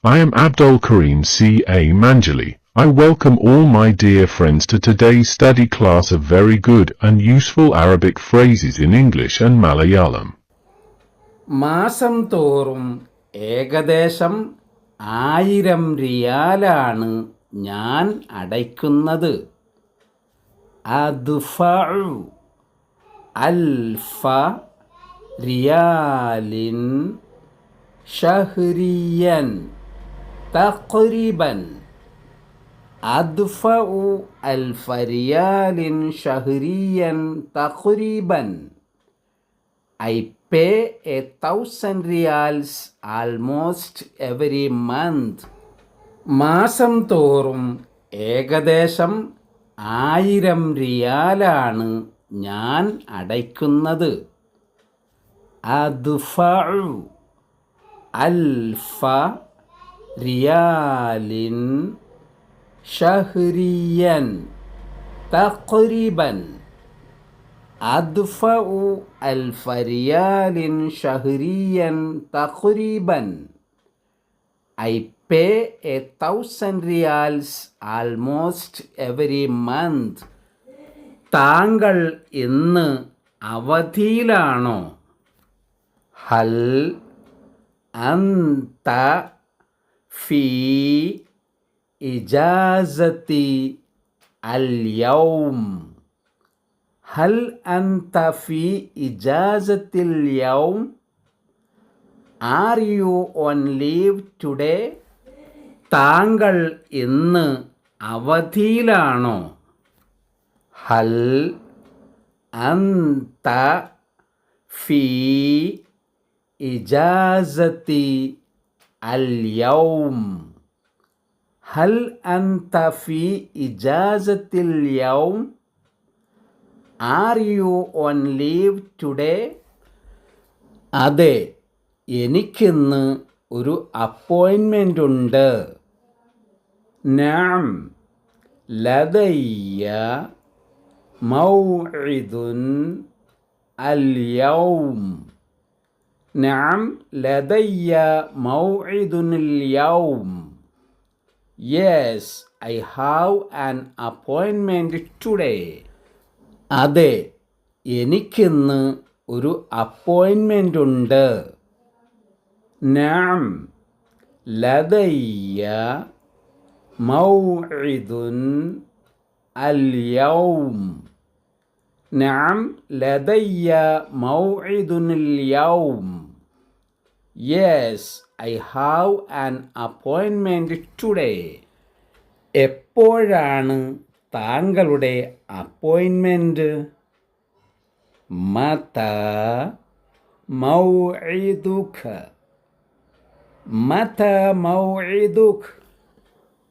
I am Abdul Karim C.A. Manjali. I welcome all my dear friends to today's study class of very good and useful Arabic phrases in English and Malayalam. മാസം തോറും ഏകദേശം 1000 റിയാലാണ് ഞാൻ അടയ്ക്കുന്നത്. അദ്ഫഉ അൽഫ റിയാലിൻ ഷഹ്രിയൻ തഖ്രിബൻ. അദ്ഫഉ അൽഫ റിയാലിൻ ഷഹ്രിയൻ തഖ്രിബൻ. I pay 1,000 riyals almost every month. മാസം തോറും ഏകദേശം 1000 റിയാലാണ് ഞാൻ അടയ്ക്കുന്നത്. അദ്ഫഉ അൽഫ റിയാലിൻ ഷഹ്രിയൻ തഖ്രിബൻ. അദ്ഫഉ അൽഫ റിയാലിൻ ഷഹ്രിയൻ തഖ്രിബൻ. I pay 1,000 riyals almost every month. താങ്കൾ ഇന്ന് അവധിയിലാണോ? ഹൽ അൻത ഫീ ഇജാസതി അൽ യൗം. ഹൽ അൻത ഫീ ഇജാസത്തിൽ യൗം. Are you on leave today? താങ്കൾ ഇന്ന് അവധിയിലാണോ? ഹൽ അൻത ഫീ ഇജാസതി അൽ യൗം. ഹൽ അൻത ഫീ ഇജാസത്തിൽ യൗം. Are you on leave today? അതെ, എനിക്കിന്ന് ഒരു അപ്പോയിൻമെൻ്റ് ഉണ്ട്. നഅം ലദയ്യ മൗഇദുൻ അൽ യൗം. നഅം ലദയ്യ മൗഇദുൻ അൽ യൗം. യെസ്, ഐ ഹാവ് ആൻ അപ്പോയിൻമെൻ്റ് ടുഡേ. അതെ, എനിക്കിന്ന് ഒരു അപ്പോയിൻമെൻ്റ് ഉണ്ട്. നഅം ലദയ്യ മൗഇദുൻ അൽ യൗം. നഅം ലദയ്യ മൗഇദുൻ അൽ യൗം. യെസ്, ഐ ഹാവ് ആൻ അപ്പോയിൻമെൻ്റ് ടുഡേ. എപ്പോഴാണ് താങ്കളുടെ അപ്പോയിൻമെൻ്റ്? മതാ മൗഇദുക. മതാ മൗഇദുക.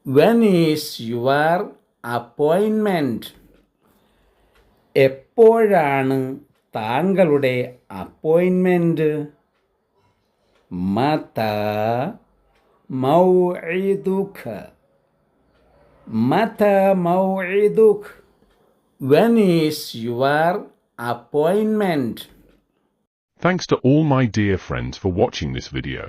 വെൻ ഈസ് യുവർ അപ്പോയിൻമെൻ്റ്? എപ്പോഴാണ് താങ്കളുടെ അപ്പോയിൻമെൻ്റ്? മതാ മൗഇദുക. മതാ മൗഇദുക. When is your appointment. Thanks to all my dear friends for watching this video.